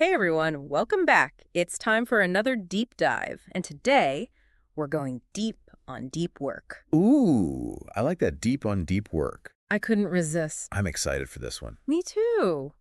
Hey everyone, welcome back. It's time for another deep dive, and today we're going deep on deep work. Ooh, I like that deep on deep work. I couldn't resist. I'm excited for this one. Me too.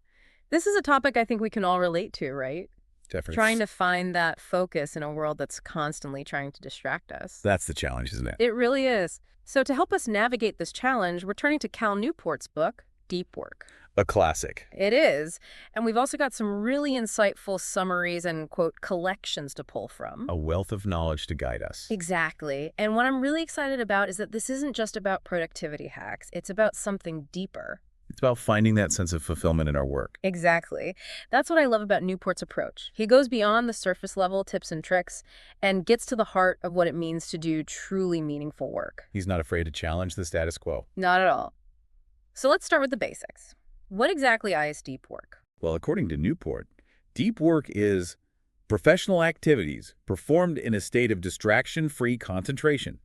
This is a topic I think we can all relate to, right? Definitely. Trying to find that focus in a world that's constantly trying to distract us. That's the challenge, isn't it? It really is. So to help us navigate this challenge, we're turning to Cal Newport's book, Deep Work. A classic. It is. And we've also got some really insightful summaries and, quote, collections to pull from. A wealth of knowledge to guide us. Exactly. And what I'm really excited about is that this isn't just about productivity hacks. It's about something deeper. It's about finding that sense of fulfillment in our work. Exactly. That's what I love about Newport's approach. He goes beyond the surface level tips and tricks and gets to the heart of what it means to do truly meaningful work. He's not afraid to challenge the status quo. Not at all. So let's start with the basics. What exactly is deep work? Well, according to Newport, deep work is professional activities performed in a state of distraction-free concentration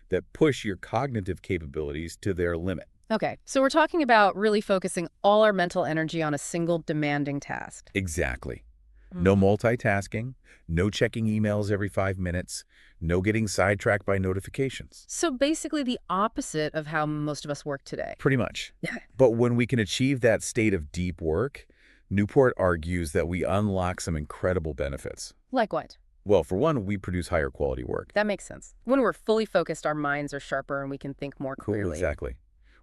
that push your cognitive capabilities to their limit. Okay, so we're talking about really focusing all our mental energy on a single demanding task. Exactly. No multitasking, no checking emails every 5 minutes, no getting sidetracked by notifications. So basically the opposite of how most of us work today. Pretty much. Yeah. But when we can achieve that state of deep work, Newport argues that we unlock some incredible benefits. Like what? Well, for one, we produce higher quality work. That makes sense. When we're fully focused, our minds are sharper and we can think more clearly. Exactly.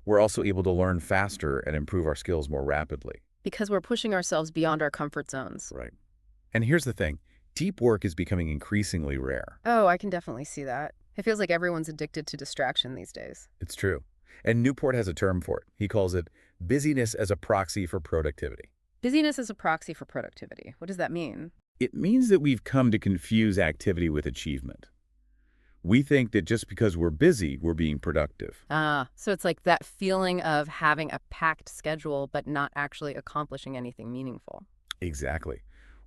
We're also able to learn faster and improve our skills more rapidly. Because we're pushing ourselves beyond our comfort zones. Right. And here's the thing. Deep work is becoming increasingly rare. Oh, I can definitely see that. It feels like everyone's addicted to distraction these days. It's true. And Newport has a term for it. He calls it busyness as a proxy for productivity. Busyness is a proxy for productivity. What does that mean? It means that we've come to confuse activity with achievement. We think that just because we're busy, we're being productive. So it's like that feeling of having a packed schedule but not actually accomplishing anything meaningful. Exactly.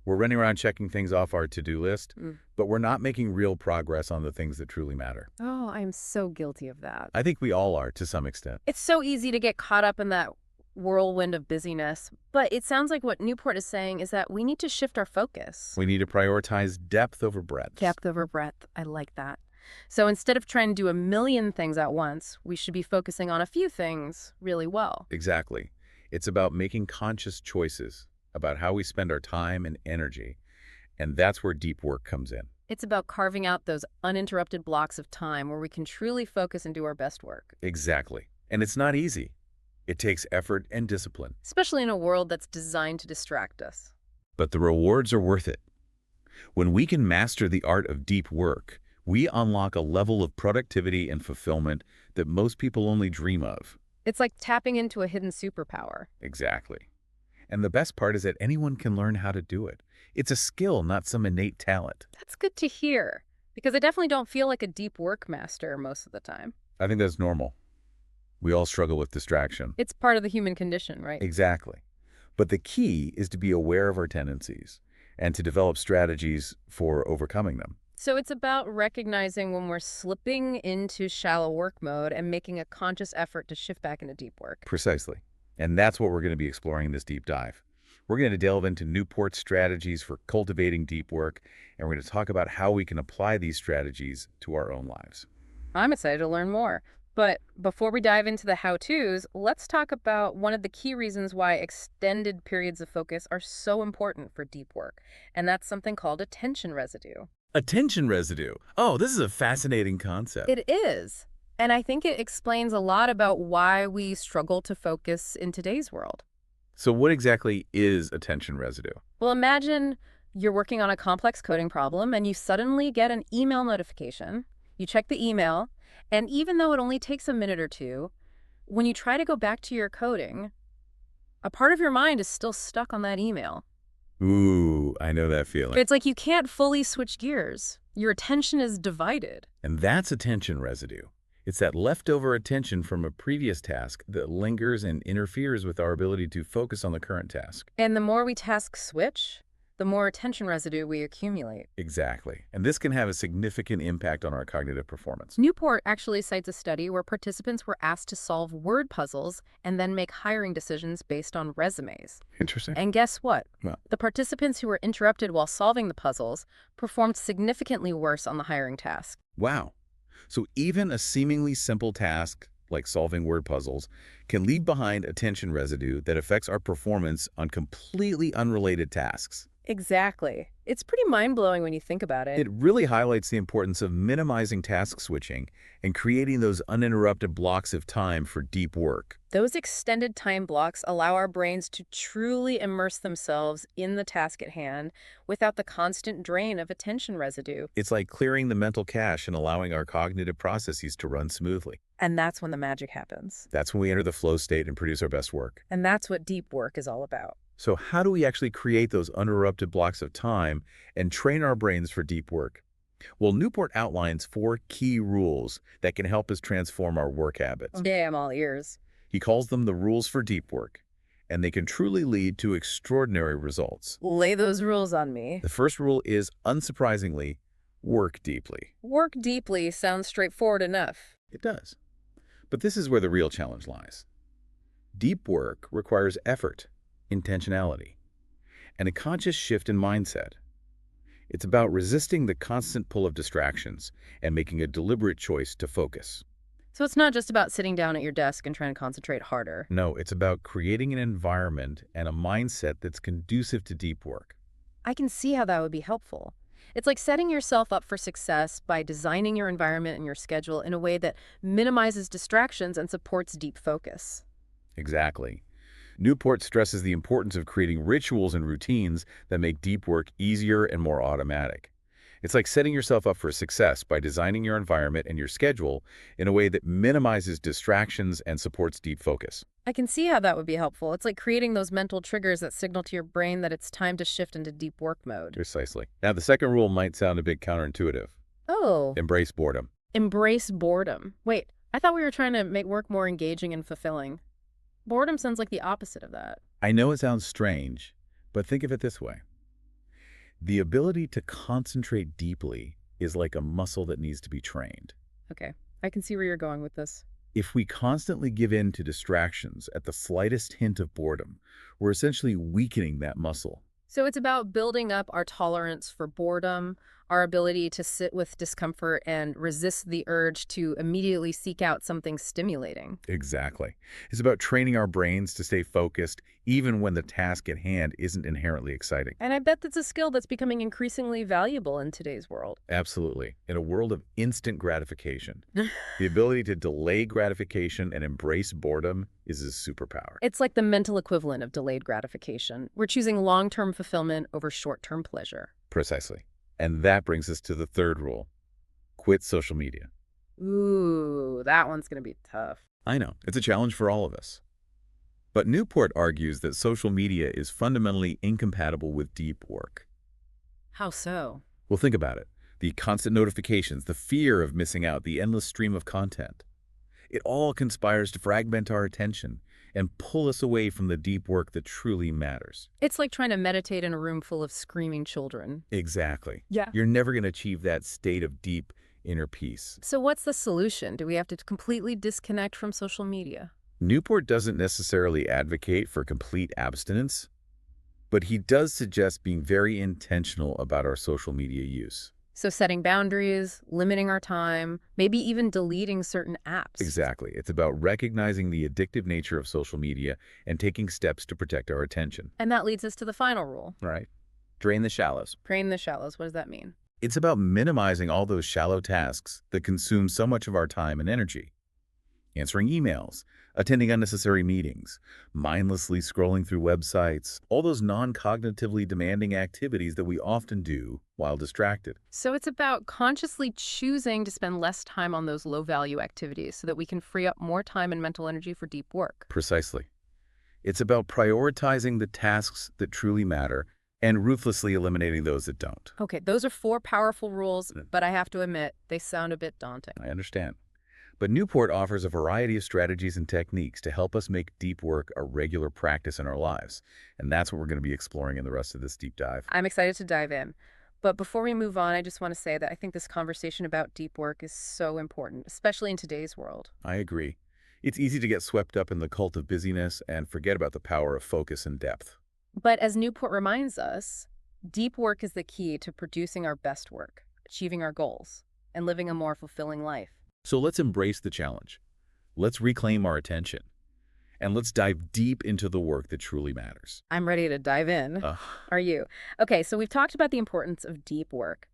We're running around checking things off our to-do list, but we're not making real progress on the things that truly matter. Oh, I'm so guilty of that. I think we all are to some extent. It's so easy to get caught up in that whirlwind of busyness, but it sounds like what Newport is saying is that we need to shift our focus. We need to prioritize depth over breadth. Depth over breadth. I like that. So instead of trying to do a million things at once, we should be focusing on a few things really well. Exactly. It's about making conscious choices about how we spend our time and energy, and that's where deep work comes in. It's about carving out those uninterrupted blocks of time where we can truly focus and do our best work. Exactly. And it's not easy. It takes effort and discipline. Especially in a world that's designed to distract us. But the rewards are worth it. When we can master the art of deep work, we unlock a level of productivity and fulfillment that most people only dream of. It's like tapping into a hidden superpower. Exactly. And the best part is that anyone can learn how to do it. It's a skill, not some innate talent. That's good to hear, because I definitely don't feel like a deep work master most of the time. I think that's normal. We all struggle with distraction. It's part of the human condition, right? Exactly. But the key is to be aware of our tendencies and to develop strategies for overcoming them. So it's about recognizing when we're slipping into shallow work mode and making a conscious effort to shift back into deep work. Precisely. And that's what we're going to be exploring in this deep dive. We're going to delve into Newport's strategies for cultivating deep work, and we're going to talk about how we can apply these strategies to our own lives. I'm excited to learn more. But before we dive into the how-tos, let's talk about one of the key reasons why extended periods of focus are so important for deep work, and that's something called attention residue. Attention residue. Oh, this is a fascinating concept. It is. And I think it explains a lot about why we struggle to focus in today's world. So what exactly is attention residue? Well, imagine you're working on a complex coding problem and you suddenly get an email notification. You check the email, and even though it only takes a minute or two, when you try to go back to your coding, a part of your mind is still stuck on that email. Ooh, I know that feeling. It's like you can't fully switch gears. Your attention is divided. And that's attention residue. It's that leftover attention from a previous task that lingers and interferes with our ability to focus on the current task. And the more we task switch, the more attention residue we accumulate. Exactly. And this can have a significant impact on our cognitive performance. Newport actually cites a study where participants were asked to solve word puzzles and then make hiring decisions based on resumes. Interesting. And guess what? Well, The participants who were interrupted while solving the puzzles performed significantly worse on the hiring task. wow. So even a seemingly simple task like solving word puzzles can leave behind attention residue that affects our performance on completely unrelated tasks. Exactly. It's pretty mind-blowing when you think about it. It really highlights the importance of minimizing task switching and creating those uninterrupted blocks of time for deep work. Those extended time blocks allow our brains to truly immerse themselves in the task at hand without the constant drain of attention residue. It's like clearing the mental cache and allowing our cognitive processes to run smoothly. And that's when the magic happens. That's when we enter the flow state and produce our best work. And that's what deep work is all about. So how do we actually create those uninterrupted blocks of time and train our brains for deep work? Well, Newport outlines 4 key rules that can help us transform our work habits. Yeah, I'm all ears. He calls them the rules for deep work, and they can truly lead to extraordinary results. Lay those rules on me. The first rule is, unsurprisingly, work deeply. Work deeply sounds straightforward enough. It does. But this is where the real challenge lies. Deep work requires effort, intentionality, and a conscious shift in mindset. It's about resisting the constant pull of distractions and making a deliberate choice to focus. So it's not just about sitting down at your desk and trying to concentrate harder. No, it's about creating an environment and a mindset that's conducive to deep work. I can see how that would be helpful. It's like setting yourself up for success by designing your environment and your schedule in a way that minimizes distractions and supports deep focus. Exactly. Newport stresses the importance of creating rituals and routines that make deep work easier and more automatic. It's like setting yourself up for success by designing your environment and your schedule in a way that minimizes distractions and supports deep focus. I can see how that would be helpful. It's like creating those mental triggers that signal to your brain that it's time to shift into deep work mode. Precisely. Now, the second rule might sound a bit counterintuitive. Oh, Embrace boredom. embrace boredom. Wait, I thought we were trying to make work more engaging and fulfilling. Boredom sounds like the opposite of that. I know it sounds strange, but think of it this way. The ability to concentrate deeply is like a muscle that needs to be trained. Okay, I can see where you're going with this. If we constantly give in to distractions at the slightest hint of boredom, we're essentially weakening that muscle. So it's about building up our tolerance for boredom, our ability to sit with discomfort and resist the urge to immediately seek out something stimulating. Exactly. It's about training our brains to stay focused even when the task at hand isn't inherently exciting. And I bet that's a skill that's becoming increasingly valuable in today's world. Absolutely. In a world of instant gratification, the ability to delay gratification and embrace boredom is a superpower. It's like the mental equivalent of delayed gratification. We're choosing long-term fulfillment over short-term pleasure. Precisely. And that brings us to the third rule. Quit social media. Ooh, that one's going to be tough. I know, it's a challenge for all of us. But Newport argues that social media is fundamentally incompatible with deep work. How so? Well, think about it. The constant notifications, the fear of missing out, the endless stream of content. It all conspires to fragment our attention and pull us away from the deep work that truly matters. It's like trying to meditate in a room full of screaming children. Exactly. Yeah. You're never going to achieve that state of deep inner peace. So what's the solution? Do we have to completely disconnect from social media? Newport doesn't necessarily advocate for complete abstinence, but he does suggest being very intentional about our social media use. So setting boundaries, limiting our time, maybe even deleting certain apps. Exactly. It's about recognizing the addictive nature of social media and taking steps to protect our attention. And that leads us to the final rule. Right. Drain the shallows. Drain the shallows. What does that mean? It's about minimizing all those shallow tasks that consume so much of our time and energy. Answering emails, attending unnecessary meetings, mindlessly scrolling through websites, all those non-cognitively demanding activities that we often do while distracted. So it's about consciously choosing to spend less time on those low-value activities so that we can free up more time and mental energy for deep work. Precisely. It's about prioritizing the tasks that truly matter and ruthlessly eliminating those that don't. Okay, those are 4 powerful rules, but I have to admit, they sound a bit daunting. I understand. But Newport offers a variety of strategies and techniques to help us make deep work a regular practice in our lives. And that's what we're going to be exploring in the rest of this deep dive. I'm excited to dive in. But before we move on, I just want to say that I think this conversation about deep work is so important, especially in today's world. I agree. It's easy to get swept up in the cult of busyness and forget about the power of focus and depth. But as Newport reminds us, deep work is the key to producing our best work, achieving our goals, and living a more fulfilling life. So let's embrace the challenge. Let's reclaim our attention. And let's dive deep into the work that truly matters. I'm ready to dive in. Uh, Are you? Okay, so we've talked about the importance of deep work,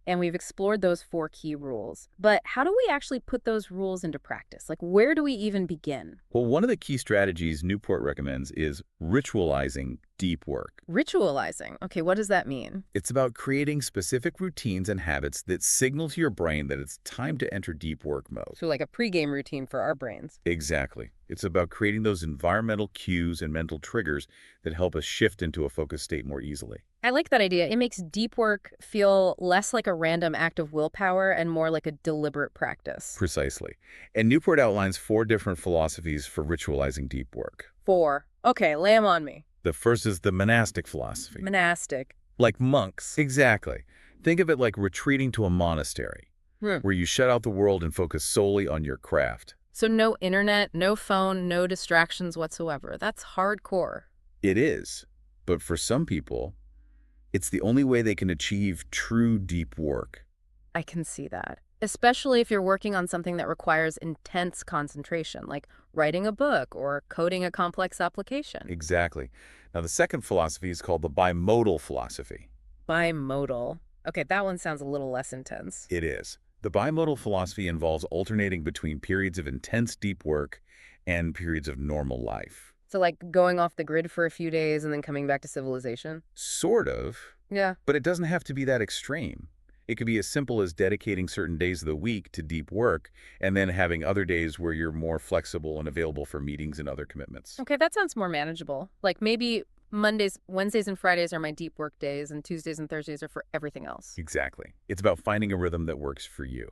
and we've explored those 4 key rules. But how do we actually put those rules into practice? Like, where do we even begin? well, one of the key strategies Newport recommends is ritualizing deep work. Ritualizing. Okay, what does that mean? It's about creating specific routines and habits that signal to your brain that it's time to enter deep work mode. So, like a pregame routine for our brains. Exactly. It's about creating those environmental cues and mental triggers that help us shift into a focused state more easily. I like that idea. It makes deep work feel less like a random act of willpower and more like a deliberate practice. Precisely. And Newport outlines 4 different philosophies for ritualizing deep work. 4. Okay, lay 'em on me. The first is the monastic philosophy. Monastic. Like monks. Exactly. Think of it like retreating to a monastery, Hmm. where you shut out the world and focus solely on your craft. So no internet, no phone, no distractions whatsoever. That's hardcore. It is. But for some people, it's the only way they can achieve true deep work. I can see that. Especially if you're working on something that requires intense concentration, like writing a book or coding a complex application. Exactly. Now, the second philosophy is called the bimodal philosophy. Bimodal. Okay, that one sounds a little less intense. It is. The bimodal philosophy involves alternating between periods of intense deep work and periods of normal life. So like going off the grid for a few days and then coming back to civilization? Sort of, Yeah. but it doesn't have to be that extreme. It could be as simple as dedicating certain days of the week to deep work and then having other days where you're more flexible and available for meetings and other commitments. Okay, that sounds more manageable. Like maybe Mondays, Wednesdays, and Fridays are my deep work days, and Tuesdays and Thursdays are for everything else. Exactly. It's about finding a rhythm that works for you.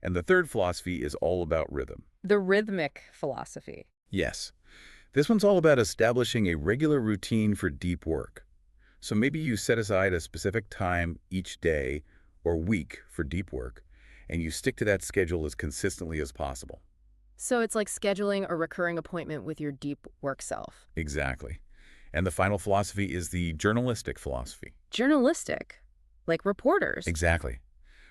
And the third philosophy is all about rhythm. The rhythmic philosophy. Yes. This one's all about establishing a regular routine for deep work. So maybe you set aside a specific time each day or week for deep work, and you stick to that schedule as consistently as possible. So it's like scheduling a recurring appointment with your deep work self. Exactly. And the final philosophy is the journalistic philosophy. Journalistic, like reporters. Exactly.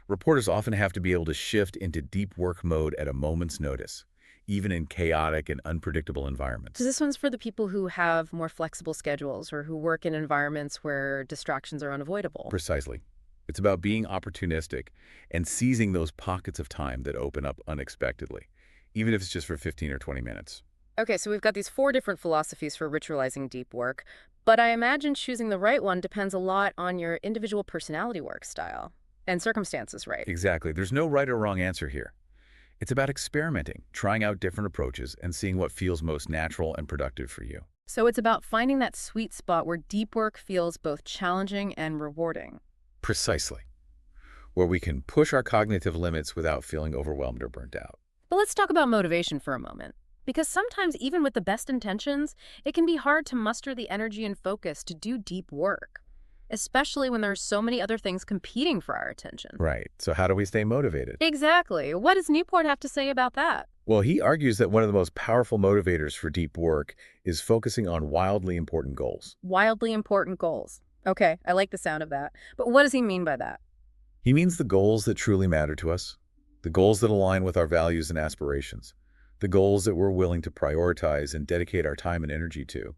Reporters often have to be able to shift into deep work mode at a moment's notice, even in chaotic and unpredictable environments. So this one's for the people who have more flexible schedules or who work in environments where distractions are unavoidable. Precisely. It's about being opportunistic and seizing those pockets of time that open up unexpectedly, even if it's just for 15 or 20 minutes. Okay, so we've got these 4 different philosophies for ritualizing deep work, but I imagine choosing the right one depends a lot on your individual personality work style and circumstances, right? Exactly. There's no right or wrong answer here. It's about experimenting, trying out different approaches, and seeing what feels most natural and productive for you. So it's about finding that sweet spot where deep work feels both challenging and rewarding. Precisely. Where we can push our cognitive limits without feeling overwhelmed or burnt out. But let's talk about motivation for a moment. Because sometimes, even with the best intentions, it can be hard to muster the energy and focus to do deep work, especially when there's so many other things competing for our attention. Right. So how do we stay motivated? Exactly. What does Newport have to say about that? Well, he argues that one of the most powerful motivators for deep work is focusing on wildly important goals. Wildly important goals. Okay, I like the sound of that. But what does he mean by that? He means the goals that truly matter to us, the goals that align with our values and aspirations, the goals that we're willing to prioritize and dedicate our time and energy to,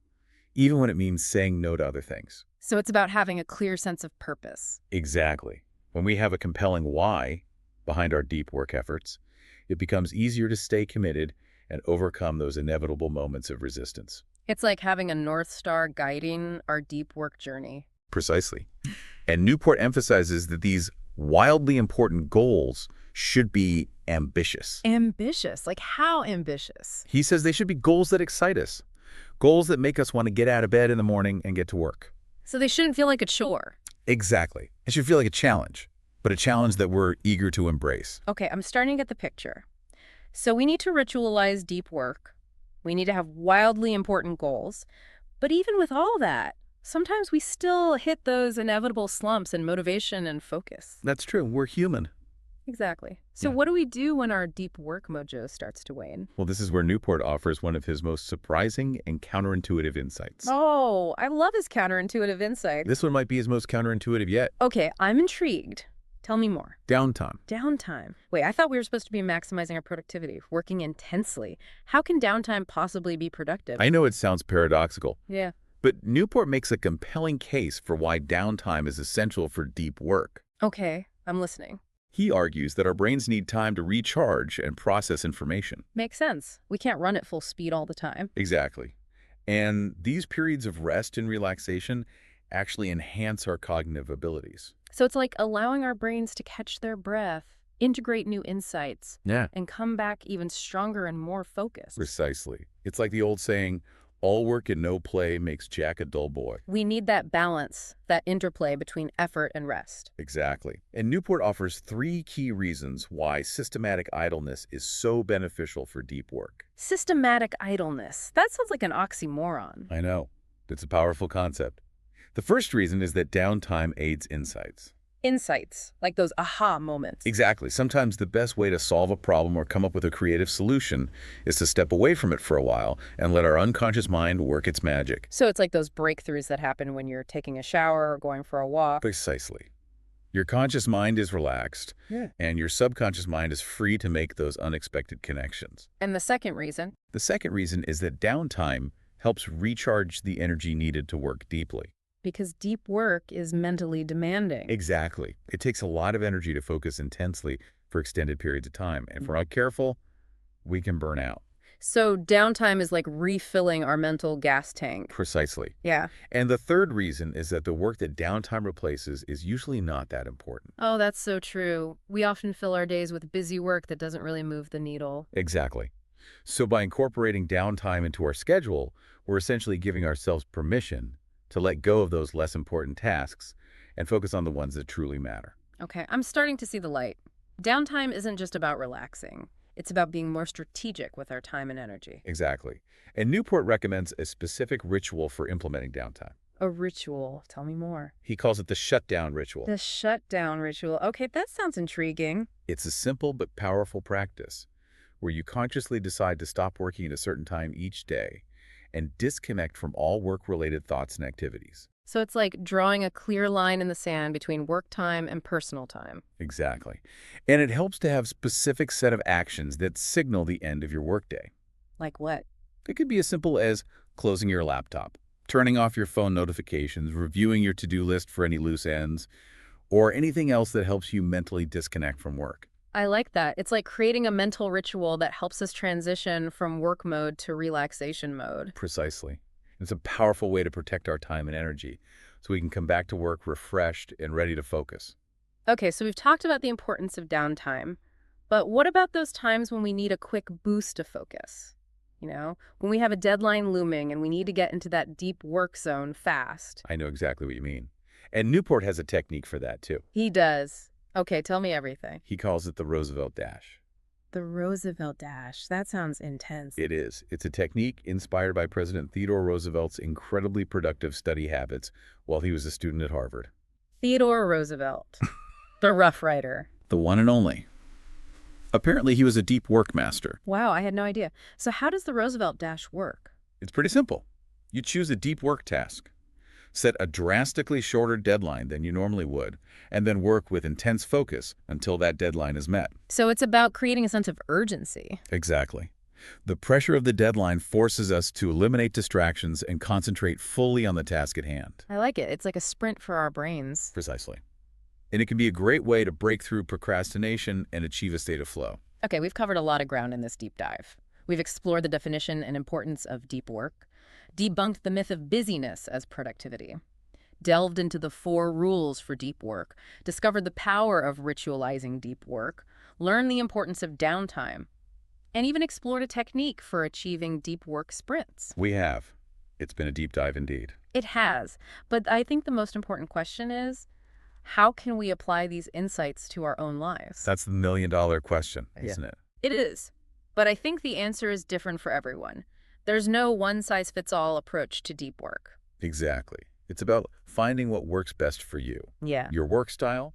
even when it means saying no to other things. So it's about having a clear sense of purpose. Exactly. When we have a compelling why behind our deep work efforts, it becomes easier to stay committed and overcome those inevitable moments of resistance. It's like having a North Star guiding our deep work journey. Precisely. And Newport emphasizes that these wildly important goals should be ambitious. Ambitious? Like how ambitious? He says they should be goals that excite us, goals that make us want to get out of bed in the morning and get to work. So they shouldn't feel like a chore. Exactly. It should feel like a challenge, but a challenge that we're eager to embrace. Okay, I'm starting to get the picture. So we need to ritualize deep work. We need to have wildly important goals. But even with all that, sometimes we still hit those inevitable slumps in motivation and focus. That's true. We're human. Exactly. So Yeah. what do we do when our deep work mojo starts to wane? Well, this is where Newport offers one of his most surprising and counterintuitive insights. Oh, I love his counterintuitive insight. This one might be his most counterintuitive yet. Okay, I'm intrigued. Tell me more. Downtime. Downtime. Wait, I thought we were supposed to be maximizing our productivity, working intensely. How can downtime possibly be productive? I know it sounds paradoxical, Yeah. but Newport makes a compelling case for why downtime is essential for deep work. Okay, I'm listening. He argues that our brains need time to recharge and process information. Makes sense. We can't run at full speed all the time. Exactly. And these periods of rest and relaxation actually enhance our cognitive abilities. So it's like allowing our brains to catch their breath, integrate new insights, Yeah. and come back even stronger and more focused. Precisely. It's like the old saying, all work and no play makes Jack a dull boy. We need that balance, that interplay between effort and rest. Exactly. And Newport offers 3 key reasons why systematic idleness is so beneficial for deep work. Systematic idleness. That sounds like an oxymoron. I know. It's a powerful concept. The first reason is that downtime aids insights. Insights, like those aha moments. Exactly. Sometimes the best way to solve a problem or come up with a creative solution is to step away from it for a while and let our unconscious mind work its magic. So it's like those breakthroughs that happen when you're taking a shower or going for a walk. Precisely. Your conscious mind is relaxed, and your subconscious mind is free to make those unexpected connections. And the second reason, The second reason is that downtime helps recharge the energy needed to work deeply. because deep work is mentally demanding. Exactly. It takes a lot of energy to focus intensely for extended periods of time, and if we're not careful, we can burn out. So downtime is like refilling our mental gas tank. Precisely. Yeah. And the third reason is that the work that downtime replaces is usually not that important. Oh, that's so true. We often fill our days with busy work that doesn't really move the needle. Exactly. So by incorporating downtime into our schedule, we're essentially giving ourselves permission to let go of those less important tasks and focus on the ones that truly matter. Okay, I'm starting to see the light. Downtime isn't just about relaxing. It's about being more strategic with our time and energy. Exactly. And Newport recommends a specific ritual for implementing downtime. A ritual. Tell me more. He calls it the shutdown ritual. The shutdown ritual. Okay, that sounds intriguing. It's a simple but powerful practice where you consciously decide to stop working at a certain time each day and disconnect from all work-related thoughts and activities. So it's like drawing a clear line in the sand between work time and personal time. Exactly. And it helps to have a specific set of actions that signal the end of your workday. Like what? It could be as simple as closing your laptop, turning off your phone notifications, reviewing your to-do list for any loose ends, or anything else that helps you mentally disconnect from work. I like that. It's like creating a mental ritual that helps us transition from work mode to relaxation mode. Precisely. It's a powerful way to protect our time and energy so we can come back to work refreshed and ready to focus. Okay, so we've talked about the importance of downtime, but what about those times when we need a quick boost of focus? You know, when we have a deadline looming and we need to get into that deep work zone fast. I know exactly what you mean. And Newport has a technique for that too. He does. Okay, tell me everything. He calls it the Roosevelt Dash. The Roosevelt Dash. That sounds intense. It is. It's a technique inspired by President Theodore Roosevelt's incredibly productive study habits while he was a student at Harvard. Theodore Roosevelt, the Rough Rider. The one and only. Apparently, he was a deep work master. Wow, I had no idea. So how does the Roosevelt Dash work? It's pretty simple. You choose a deep work task, set a drastically shorter deadline than you normally would, and then work with intense focus until that deadline is met. So it's about creating a sense of urgency. Exactly. The pressure of the deadline forces us to eliminate distractions and concentrate fully on the task at hand. I like it. It's like a sprint for our brains. Precisely. And it can be a great way to break through procrastination and achieve a state of flow. Okay, we've covered a lot of ground in this deep dive. We've explored the definition and importance of deep work, debunked the myth of busyness as productivity, delved into the 4 rules for deep work, discovered the power of ritualizing deep work, learned the importance of downtime, and even explored a technique for achieving deep work sprints. We have. It's been a deep dive indeed. It has, but I think the most important question is, how can we apply these insights to our own lives? That's the million-dollar question, isn't it? It is. But I think the answer is different for everyone. There's no one-size-fits-all approach to deep work. Exactly. It's about finding what works best for you, Yeah. your work style,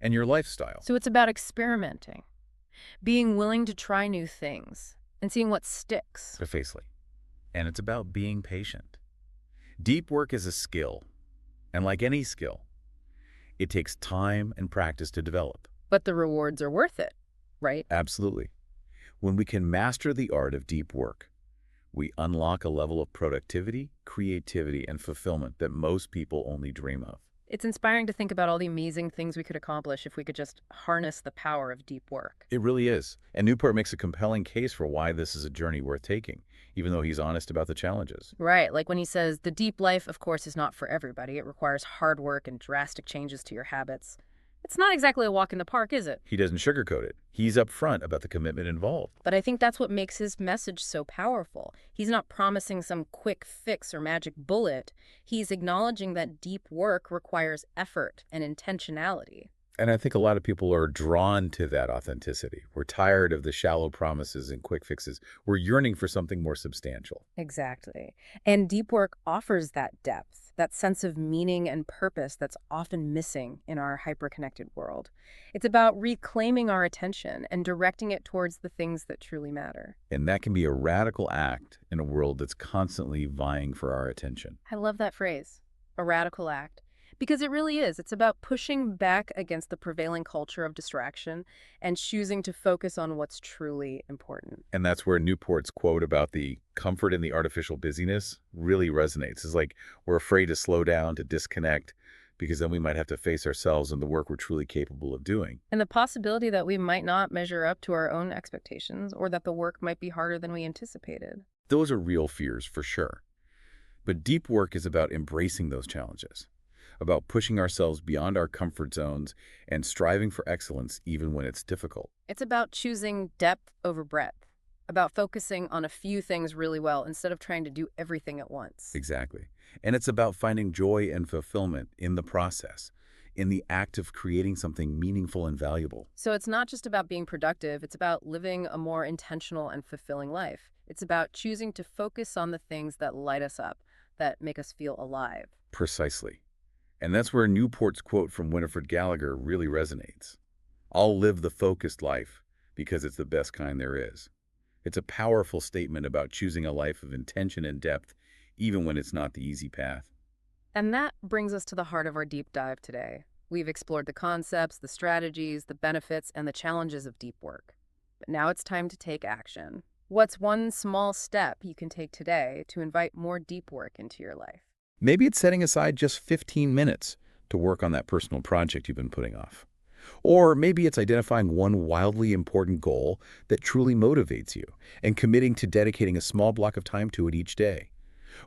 and your lifestyle. So it's about experimenting, being willing to try new things, and seeing what sticks. Precisely. And it's about being patient. Deep work is a skill, and like any skill, it takes time and practice to develop. But the rewards are worth it, right? Absolutely. When we can master the art of deep work, we unlock a level of productivity, creativity, and fulfillment that most people only dream of. It's inspiring to think about all the amazing things we could accomplish if we could just harness the power of deep work. It really is. And Newport makes a compelling case for why this is a journey worth taking, even though he's honest about the challenges. Right, like when he says, the deep life, of course, is not for everybody. It requires hard work and drastic changes to your habits. It's not exactly a walk in the park, is it? He doesn't sugarcoat it. He's upfront about the commitment involved. But I think that's what makes his message so powerful. He's not promising some quick fix or magic bullet. He's acknowledging that deep work requires effort and intentionality. And I think a lot of people are drawn to that authenticity. We're tired of the shallow promises and quick fixes. We're yearning for something more substantial. Exactly. And deep work offers that depth, that sense of meaning and purpose that's often missing in our hyper-connected world. It's about reclaiming our attention and directing it towards the things that truly matter. And that can be a radical act in a world that's constantly vying for our attention. I love that phrase, a radical act. Because it really is. It's about pushing back against the prevailing culture of distraction and choosing to focus on what's truly important. And that's where Newport's quote about the comfort in the artificial busyness really resonates. It's like we're afraid to slow down, to disconnect, because then we might have to face ourselves and the work we're truly capable of doing. And the possibility that we might not measure up to our own expectations or that the work might be harder than we anticipated. Those are real fears for sure. But deep work is about embracing those challenges, about pushing ourselves beyond our comfort zones and striving for excellence even when it's difficult. It's about choosing depth over breadth, about focusing on a few things really well instead of trying to do everything at once. Exactly. And it's about finding joy and fulfillment in the process, in the act of creating something meaningful and valuable. So it's not just about being productive, it's about living a more intentional and fulfilling life. It's about choosing to focus on the things that light us up, that make us feel alive. Precisely. And that's where Newport's quote from Winifred Gallagher really resonates. I'll live the focused life because it's the best kind there is. It's a powerful statement about choosing a life of intention and depth, even when it's not the easy path. And that brings us to the heart of our deep dive today. We've explored the concepts, the strategies, the benefits, and the challenges of deep work. But now it's time to take action. What's one small step you can take today to invite more deep work into your life? Maybe it's setting aside just 15 minutes to work on that personal project you've been putting off. Or maybe it's identifying one wildly important goal that truly motivates you and committing to dedicating a small block of time to it each day.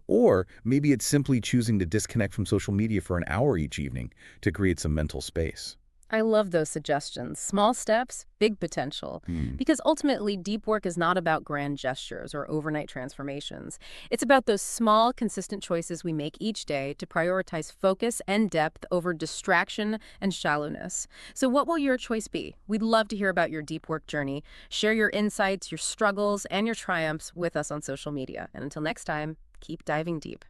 Or maybe it's simply choosing to disconnect from social media for an hour each evening to create some mental space. I love those suggestions. Small steps, big potential. Because ultimately, deep work is not about grand gestures or overnight transformations. It's about those small, consistent choices we make each day to prioritize focus and depth over distraction and shallowness. So what will your choice be? We'd love to hear about your deep work journey. Share your insights, your struggles, and your triumphs with us on social media. And until next time, keep diving deep.